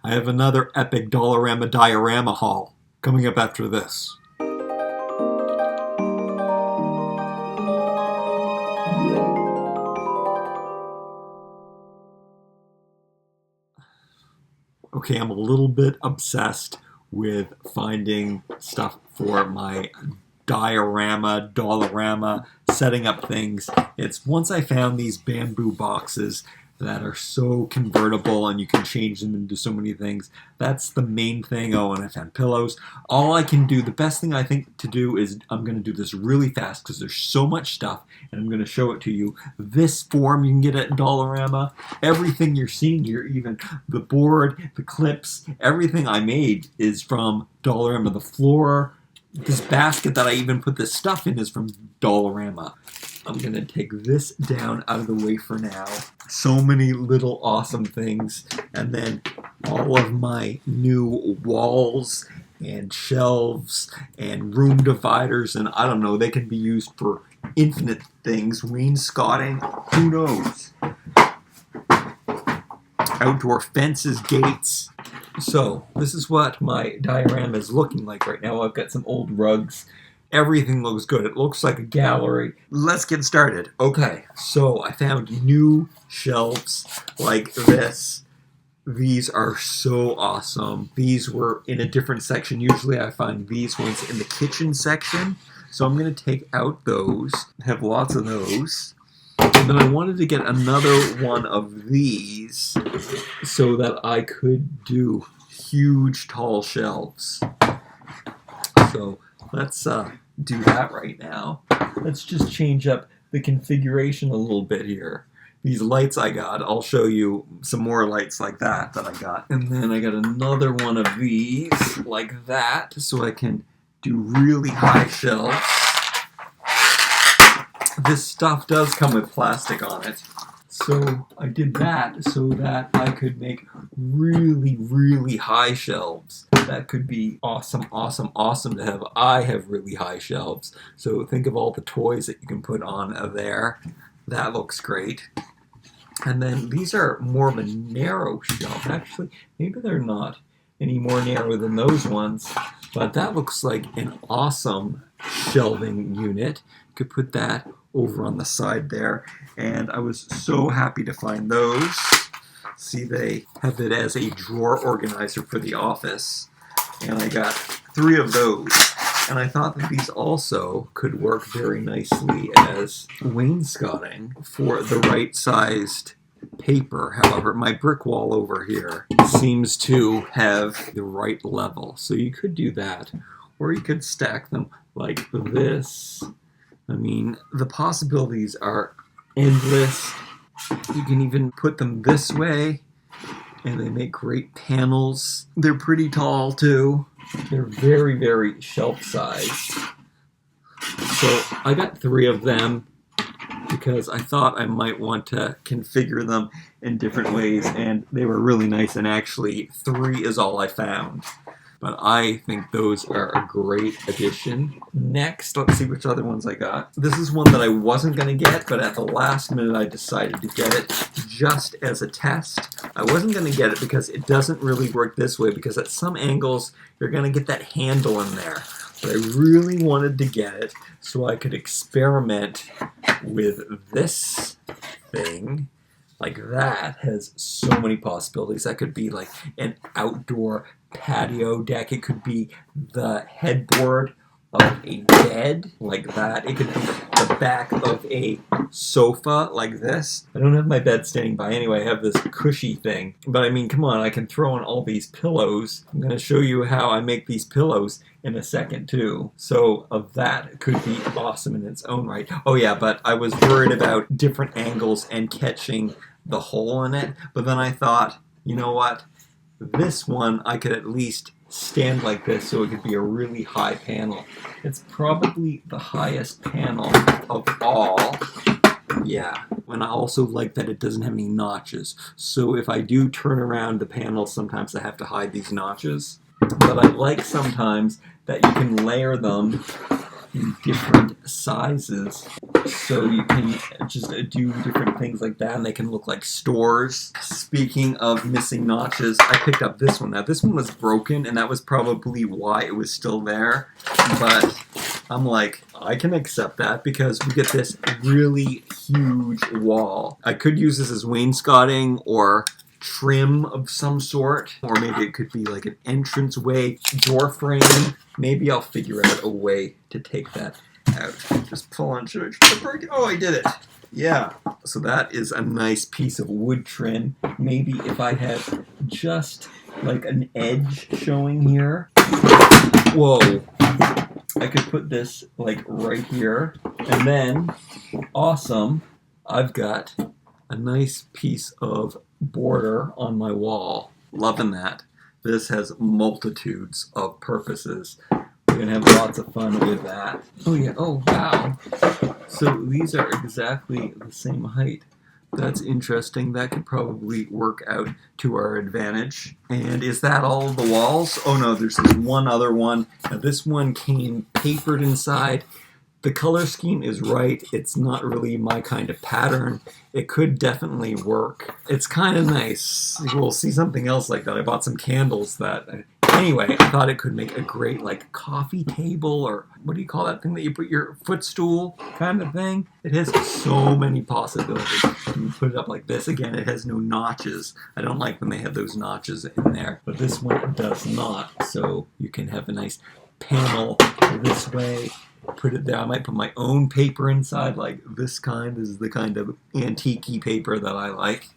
I have another epic Dollarama Diorama haul coming up after this. Okay, I'm a little bit obsessed with finding stuff for my Dollarama, setting up things. It's once I found these bamboo boxes that are so convertible and you can change them into so many things. That's the main thing. Oh, and I found pillows. All I can do, the best thing I think to do is I'm going to do this really fast because there's so much stuff and I'm going to show it to you. This form you can get at Dollarama. Everything you're seeing here, even the board, the clips, everything I made is from Dollarama. The floor, this basket that I even put this stuff in is from Dollarama. I'm going to take this down out of the way for now. So many little awesome things. And then all of my new walls and shelves and room dividers. And I don't know, they can be used for infinite things. Wainscoting, who knows? Outdoor fences, gates. So this is what my diorama is looking like right now. I've got some old rugs. Everything looks good. It looks like a gallery. Let's get started. Okay, so I found new shelves like this. These are so awesome. These were in a different section. Usually I find these ones in the kitchen section. So I'm going to take out those. I have lots of those. And then I wanted to get another one of these so that I could do huge, tall shelves. So let's do that right now. Let's just change up the configuration a little bit here. These lights I got, I'll show you some more lights like that I got. And then I got another one of these like that so I can do really high shelves. This stuff does come with plastic on it. So I did that so that I could make really, really high shelves. That could be awesome, awesome, awesome to have. I have really high shelves. So think of all the toys that you can put on there. That looks great. And then these are more of a narrow shelf. Actually, maybe they're not any more narrow than those ones. But that looks like an awesome shelving unit. You could put that over on the side there. And I was so happy to find those. See, they have it as a drawer organizer for the office. And I got 3 of those. And I thought that these also could work very nicely as wainscoting for the right-sized paper. However, my brick wall over here seems to have the right level. So you could do that. Or you could stack them like this. I mean, the possibilities are endless. You can even put them this way. And they make great panels. They're pretty tall too. They're very, very shelf-sized. So I got 3 of them because I thought I might want to configure them in different ways, and they were really nice, and actually 3 is all I found. But I think those are a great addition. Next, let's see which other ones I got. This is one that I wasn't going to get, but at the last minute I decided to get it just as a test. I wasn't going to get it because it doesn't really work this way, because at some angles you're going to get that handle in there. But I really wanted to get it so I could experiment with this thing. Like that has so many possibilities. That could be like an outdoor patio deck. It could be the headboard of a bed like that. It could be the back of a sofa like this. I don't have my bed standing by anyway. I have this cushy thing. But I mean, come on, I can throw in all these pillows. I'm going to show you how I make these pillows in a second too. So that could be awesome in its own right. Oh yeah, but I was worried about different angles and catching the hole in it. But then I thought, you know what? This one I could at least stand like this so it could be a really high panel. It's probably the highest panel of all. Yeah, and I also like that it doesn't have any notches. So if I do turn around the panel, sometimes I have to hide these notches. But I like sometimes that you can layer them in different sizes. So you can just do different things like that, and they can look like stores. Speaking of missing notches, I picked up this one. Now, this one was broken, and that was probably why it was still there. But I'm like, I can accept that because we get this really huge wall. I could use this as wainscoting or trim of some sort, or maybe it could be like an entranceway door frame. Maybe I'll figure out a way to take that out. Just pull on church. Oh, I did it. Yeah. So that is a nice piece of wood trim. Maybe if I had just like an edge showing here. Whoa. I could put this like right here. And then, awesome, I've got a nice piece of border on my wall. Loving that. This has multitudes of purposes. We're going to have lots of fun with that. Oh yeah, oh wow. So these are exactly the same height. That's interesting. That could probably work out to our advantage. And is that all of the walls? Oh no, there's this one other one. Now this one came papered inside. The color scheme is right. It's not really my kind of pattern. It could definitely work. It's kind of nice. We'll see something else like that. I bought some candles that... Anyway, I thought it could make a great like coffee table, or what do you call that thing that you put your footstool kind of thing? It has so many possibilities. You put it up like this. Again, it has no notches. I don't like when they have those notches in there, but this one does not. So you can have a nice panel this way. Put it there. I might put my own paper inside, like this kind. This is the kind of antique-y paper that I like.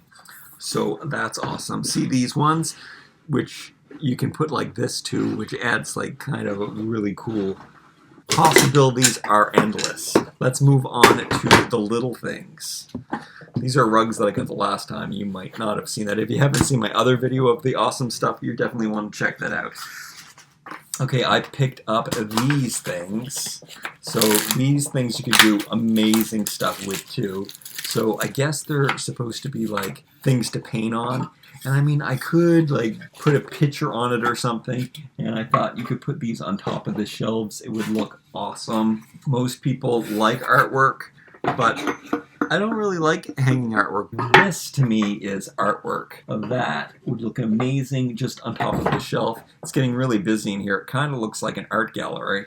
So that's awesome. See these ones, which you can put like this too, which adds like kind of a really cool. Possibilities are endless. Let's move on to the little things. These are rugs that I got the last time. You might not have seen that. If you haven't seen my other video of the awesome stuff, you definitely want to check that out. Okay, I picked up these things. So these things you could do amazing stuff with too. So I guess they're supposed to be like things to paint on. And I mean, I could like put a picture on it or something. And I thought you could put these on top of the shelves. It would look awesome. Most people like artwork, but I don't really like hanging artwork. This, to me, is artwork. That would look amazing just on top of the shelf. It's getting really busy in here. It kind of looks like an art gallery.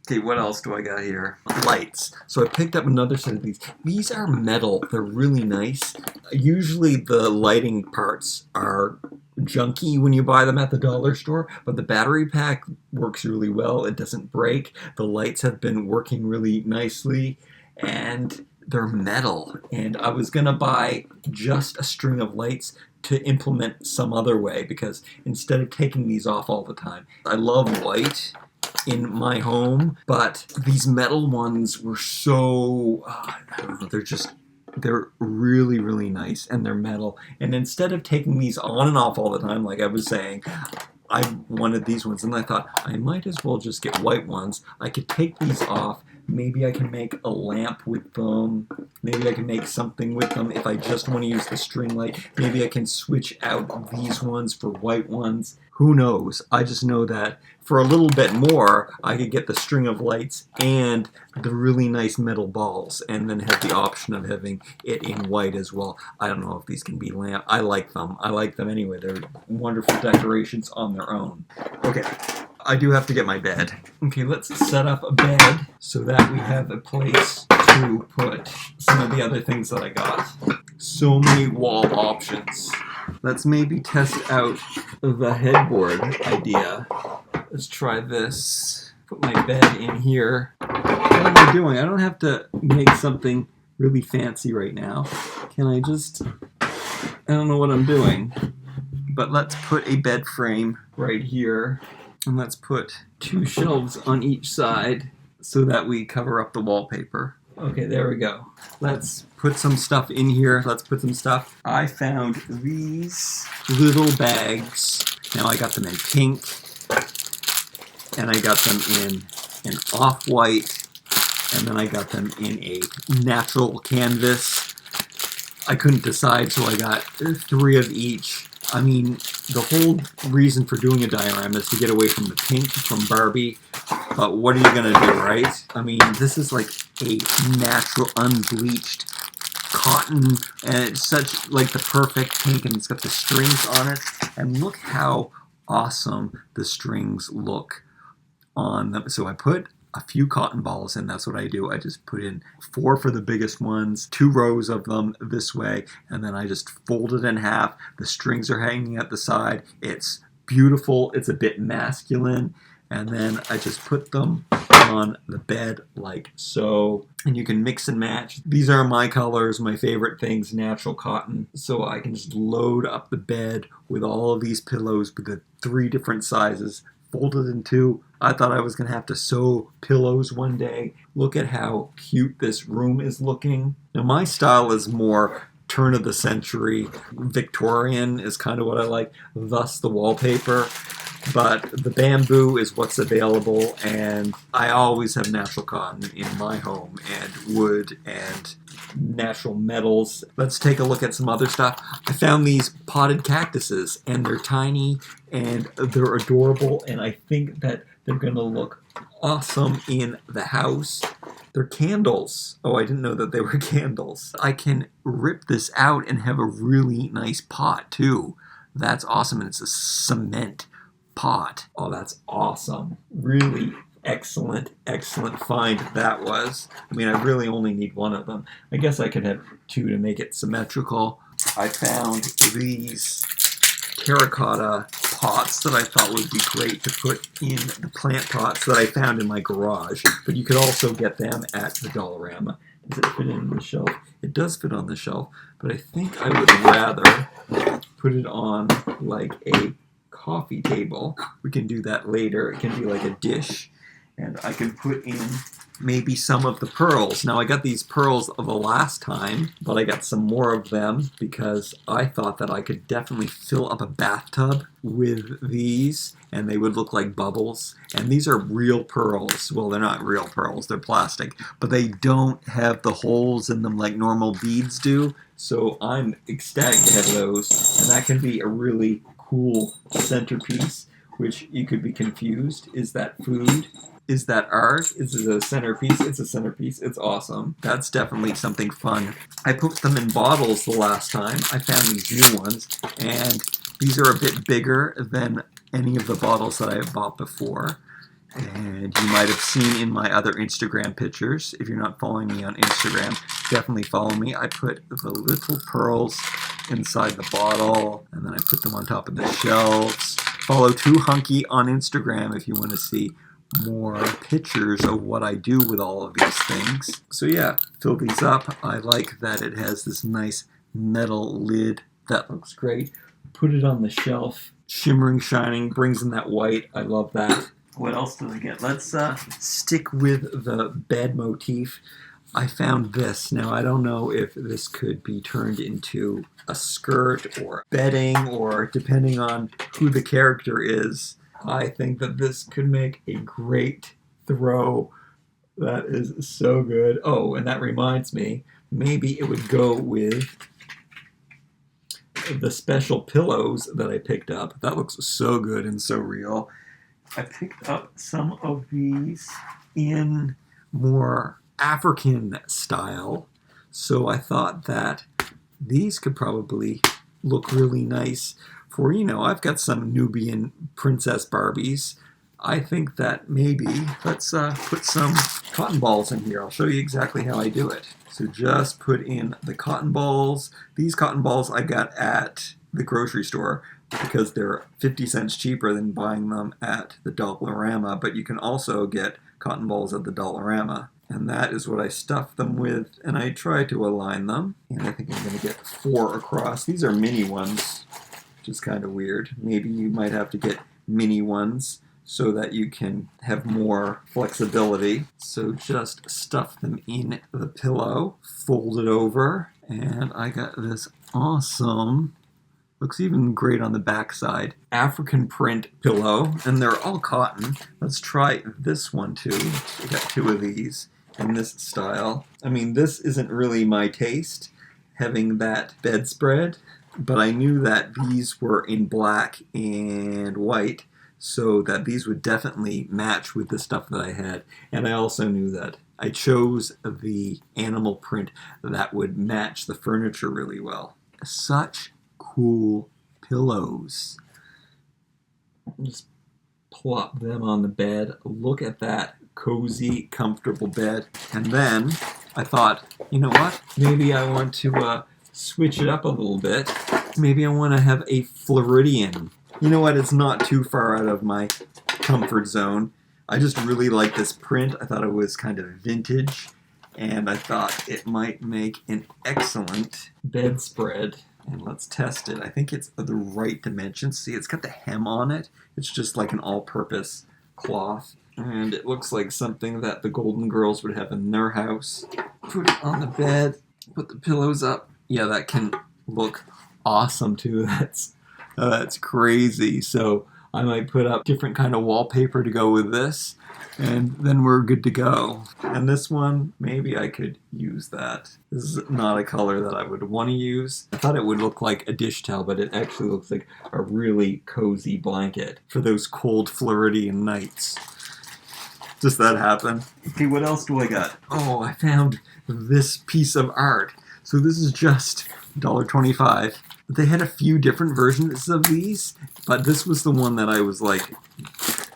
Okay, what else do I got here? Lights. So I picked up another set of these. These are metal. They're really nice. Usually the lighting parts are junky when you buy them at the dollar store, but the battery pack works really well. It doesn't break. The lights have been working really nicely, and they're metal. And I was gonna buy just a string of lights to implement some other way, because instead of taking these off all the time, I love white in my home, but these metal ones were so, I don't know, they're really, really nice, and they're metal. And instead of taking these on and off all the time, like I was saying, I wanted these ones, and I thought I might as well just get white ones. I could take these off. Maybe I can make a lamp with them. Maybe I can make something with them if I just want to use the string light. Maybe I can switch out these ones for white ones. Who knows? I just know that for a little bit more, I could get the string of lights and the really nice metal balls, and then have the option of having it in white as well. I don't know if these can be lamp. I like them. I like them anyway. They're wonderful decorations on their own. Okay. I do have to get my bed. Okay, let's set up a bed so that we have a place to put some of the other things that I got. So many wall options. Let's maybe test out the headboard idea. Let's try this. Put my bed in here. What am I doing? I don't have to make something really fancy right now. Can I just... I don't know what I'm doing. But let's put a bed frame right here. And let's put 2 shelves on each side so that we cover up the wallpaper. Okay, there we go. Let's put some stuff in here. Let's put some stuff. I found these little bags. Now I got them in pink, and I got them in an off-white, and then I got them in a natural canvas. I couldn't decide, so I got 3 of each. I mean, the whole reason for doing a diorama is to get away from the pink from Barbie, But what are you going to do, right? I mean, this is like a natural, unbleached cotton, and it's such like the perfect pink, and it's got the strings on it. And look how awesome the strings look on them. So I put a few cotton balls in. That's what I do. I just put in 4 for the biggest ones, 2 rows of them this way, and then I just fold it in half. The strings are hanging at the side. It's beautiful. It's a bit masculine. And then I just put them on the bed like so. And you can mix and match. These are my colors, my favorite things, natural cotton. So I can just load up the bed with all of these pillows with the 3 different sizes, folded in 2. I thought I was going to have to sew pillows one day. Look at how cute this room is looking. Now my style is more turn of the century. Victorian is kind of what I like, thus the wallpaper. But the bamboo is what's available, and I always have natural cotton in my home, and wood, and natural metals. Let's take a look at some other stuff. I found these potted cactuses, and they're tiny, and they're adorable, and I think that they're going to look awesome in the house. They're candles. Oh, I didn't know that they were candles. I can rip this out and have a really nice pot, too. That's awesome, and it's a cement pot. Oh, that's awesome. Really excellent find that was. I mean, I really only need 1 of them. I guess I could have 2 to make it symmetrical. I found these terracotta pots that I thought would be great to put in the plant pots that I found in my garage, but you could also get them at the Dollarama. Does it fit in the shelf? It does fit on the shelf, but I think I would rather put it on like a coffee table. We can do that later. It can be like a dish, and I can put in maybe some of the pearls. Now I got these pearls the last time, but I got some more of them because I thought that I could definitely fill up a bathtub with these, and they would look like bubbles. And these are real pearls. Well, they're not real pearls, they're plastic, but they don't have the holes in them like normal beads do. So I'm ecstatic to have those, and that can be a really cool centerpiece, which you could be confused. Is that food? Is that art? Is it a centerpiece? It's a centerpiece. It's awesome. That's definitely something fun. I put them in bottles the last time. I found these new ones, and these are a bit bigger than any of the bottles that I have bought before. And you might have seen in my other Instagram pictures. If you're not following me on Instagram, definitely follow me. I put the little pearls inside the bottle, and then I put them on top of the shelves. Follow toohunky on Instagram if you want to see more pictures of what I do with all of these things. So yeah, fill these up. I like that it has this nice metal lid. That looks great. Put it on the shelf. Shimmering, shining, brings in that white. I love that. What else did I get? Let's stick with the bed motif. I found this. Now, I don't know if this could be turned into a skirt or bedding, or depending on who the character is. I think that this could make a great throw. That is so good. Oh, and that reminds me, maybe it would go with the special pillows that I picked up. That looks so good and so real. I picked up some of these in more African style, so I thought that these could probably look really nice for, I've got some Nubian princess Barbies. I think that maybe, let's put some cotton balls in here. I'll show you exactly how I do it. So just put in the cotton balls. These cotton balls I got at the grocery store because they're 50 cents cheaper than buying them at the Dollarama, but you can also get cotton balls at the Dollarama. And that is what I stuff them with, and I try to align them. And I think I'm going to get 4 across. These are mini ones, which is kind of weird. Maybe you might have to get mini ones so that you can have more flexibility. So just stuff them in the pillow, fold it over, and I got this awesome, looks even great on the back side, African print pillow, and they're all cotton. Let's try this one too. I got 2 of these in this style. I mean, this isn't really my taste, having that bedspread, but I knew that these were in black and white, so that these would definitely match with the stuff that I had. And I also knew that I chose the animal print that would match the furniture really well. Such cool pillows. Just plop them on the bed. Look at that cozy, comfortable bed. And then I thought, you know what? Maybe I want to switch it up a little bit. Maybe I want to have a Floridian. You know what? It's not too far out of my comfort zone. I just really like this print. I thought it was kind of vintage, and I thought it might make an excellent bedspread. And let's test it. I think it's the right dimensions. See, it's got the hem on it. It's just like an all-purpose cloth. And it looks like something that the Golden Girls would have in their house. Put it on the bed. Put the pillows up. Yeah, that can look awesome too. That's crazy. So I might put up different kind of wallpaper to go with this, and then we're good to go. And this one, maybe I could use that. This is not a color that I would want to use. I thought it would look like a dish towel, but it actually looks like a really cozy blanket for those cold Floridian nights. Does that happen? Okay, what else do I got? Oh, I found this piece of art. So this is just $1.25. They had a few different versions of these, but this was the one that I was like,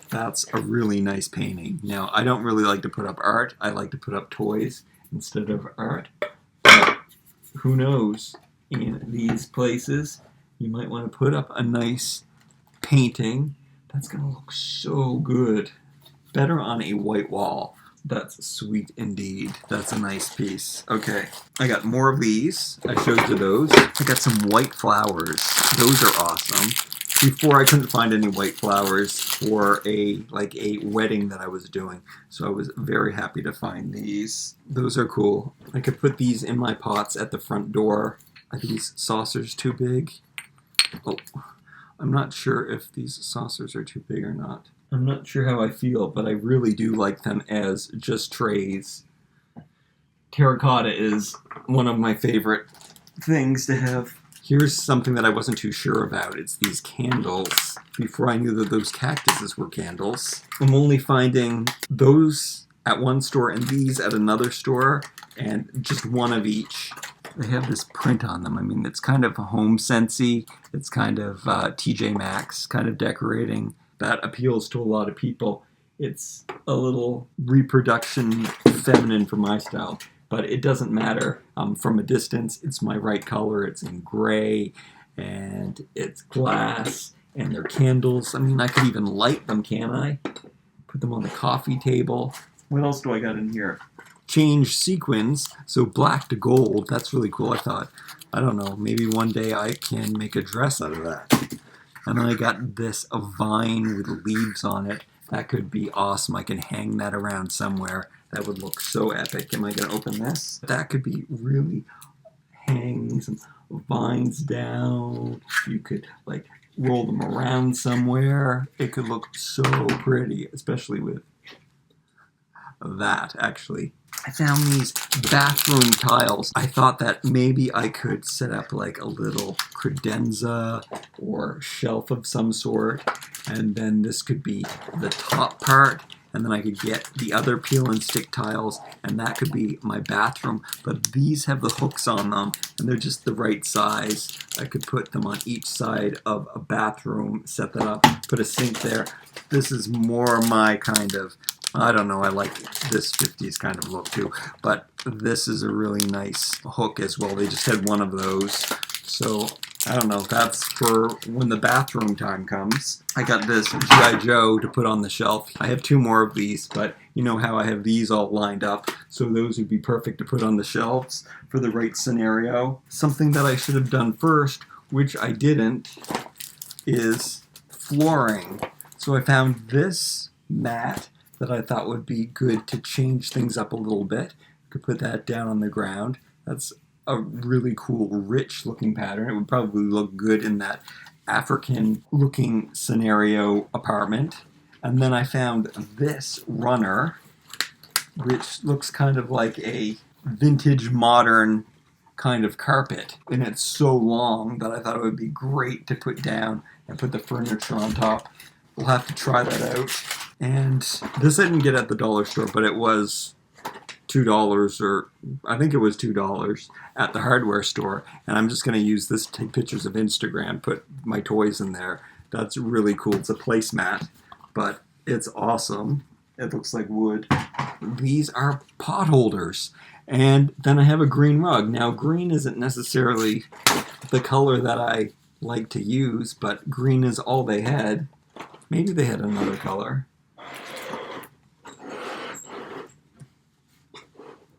that's a really nice painting. Now, I don't really like to put up art. I like to put up toys instead of art. But who knows? In these places, you might want to put up a nice painting. That's going to look so good. Better on a white wall. That's sweet indeed. That's a nice piece. Okay, I got more of these. I showed you those. I got some white flowers. Those are awesome. Before I couldn't find any white flowers for a wedding that I was doing, so I was very happy to find these. Those are cool. I could put these in my pots at the front door. Are these saucers too big? Oh, I'm not sure if these saucers are too big or not. I'm not sure how I feel, but I really do like them as just trays. Terracotta is one of my favorite things to have. Here's something that I wasn't too sure about. It's these candles. Before I knew that those cactuses were candles. I'm only finding those at one store and these at another store, and just one of each. They have this print on them. I mean, it's kind of home-sensy. It's kind of TJ Maxx kind of decorating. That appeals to a lot of people. It's a little reproduction feminine for my style, but it doesn't matter. From a distance, it's my right color. It's in gray, and it's glass, and they're candles. I mean, I could even light them, can't I? Put them on the coffee table. What else do I got in here? Change sequins, so black to gold. That's really cool, I thought. I don't know, maybe one day I can make a dress out of that. And then I got this vine with leaves on it. That could be awesome. I can hang that around somewhere. That would look so epic. Am I going to open this? That could be really hang some vines down. You could like roll them around somewhere. It could look so pretty, especially with that, actually. I found these bathroom tiles. I thought that maybe I could set up like a little credenza or shelf of some sort, and then this could be the top part, and then I could get the other peel and stick tiles, and that could be my bathroom. But these have the hooks on them, and they're just the right size. I could put them on each side of a bathroom, set that up, put a sink there. This is more my kind of, I don't know, I like this 50s kind of look too, but this is a really nice hook as well. They just had one of those, so I don't know, that's for when the bathroom time comes. I got this G.I. Joe to put on the shelf. I have two more of these, but you know how I have these all lined up, so those would be perfect to put on the shelves for the right scenario. Something that I should have done first, which I didn't, is flooring. So I found this mat that I thought would be good to change things up a little bit. Could put that down on the ground. That's a really cool, rich looking pattern. It would probably look good in that African looking scenario apartment. And then I found this runner, which looks kind of like a vintage modern kind of carpet. And it's so long that I thought it would be great to put down and put the furniture on top. we'll have to try that out. And this I didn't get at the dollar store, but it was $2, or I think it was $2 at the hardware store. And I'm just going to use this to take pictures of Instagram, put my toys in there. That's really cool. It's a placemat, but it's awesome. It looks like wood. These are pot holders. And then I have a green rug. Now, green isn't necessarily the color that I like to use, but green is all they had. Maybe they had another color.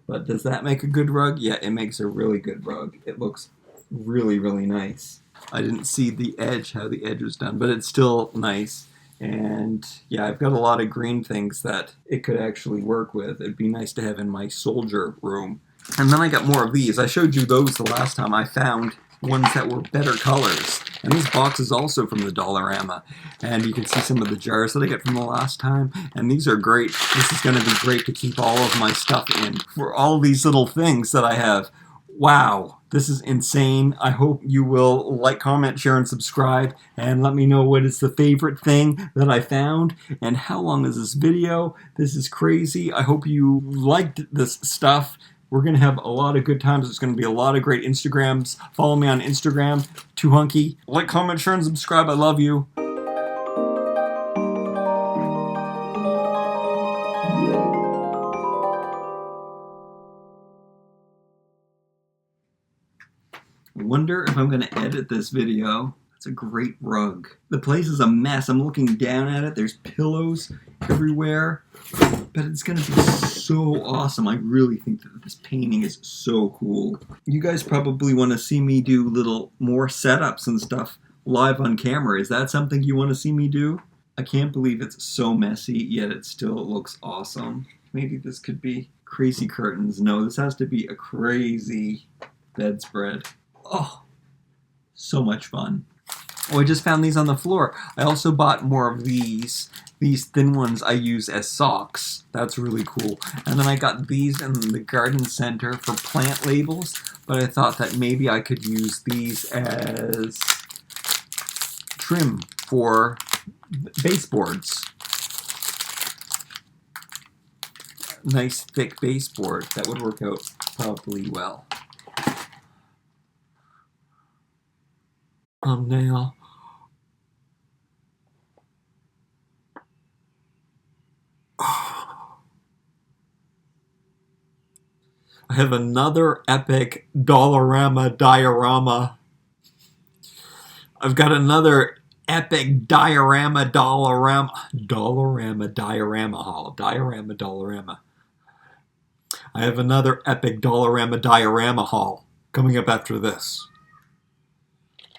But does that make a good rug? Yeah, it makes a really good rug. It looks really, really nice. I didn't see the edge, how the edge was done, but it's still nice. And yeah, I've got a lot of green things that it could actually work with. It'd be nice to have in my soldier room. And then I got more of these. I showed you those the last time. I found ones that were better colors. And this box is also from the Dollarama. And you can see some of the jars that I got from the last time. And these are great. This is going to be great to keep all of my stuff in for all these little things that I have. Wow, this is insane. I hope you will like, comment, share, and subscribe. And let me know what is the favorite thing that I found. And how long is this video? This is crazy. I hope you liked this stuff. We're going to have a lot of good times. There's going to be a lot of great Instagrams. Follow me on Instagram, toohunky. Like, comment, share, and subscribe. I love you. I wonder if I'm going to edit this video. It's a great rug. The place is a mess. I'm looking down at it. There's pillows everywhere. But it's going to be so awesome. I really think that this painting is so cool. You guys probably want to see me do little more setups and stuff live on camera. Is that something you want to see me do? I can't believe it's so messy, yet it still looks awesome. Maybe this could be crazy curtains. No, this has to be a crazy bedspread. Oh, so much fun. Oh, I just found these on the floor. I also bought more of these. These thin ones I use as socks. That's really cool. And then I got these in the garden center for plant labels, but I thought that maybe I could use these as trim for baseboards. Nice thick baseboard. That would work out probably well. Thumbnail. I have another epic Dollarama diorama. I've got another epic diorama haul. Dollarama. I have another epic Dollarama diorama haul coming up after this.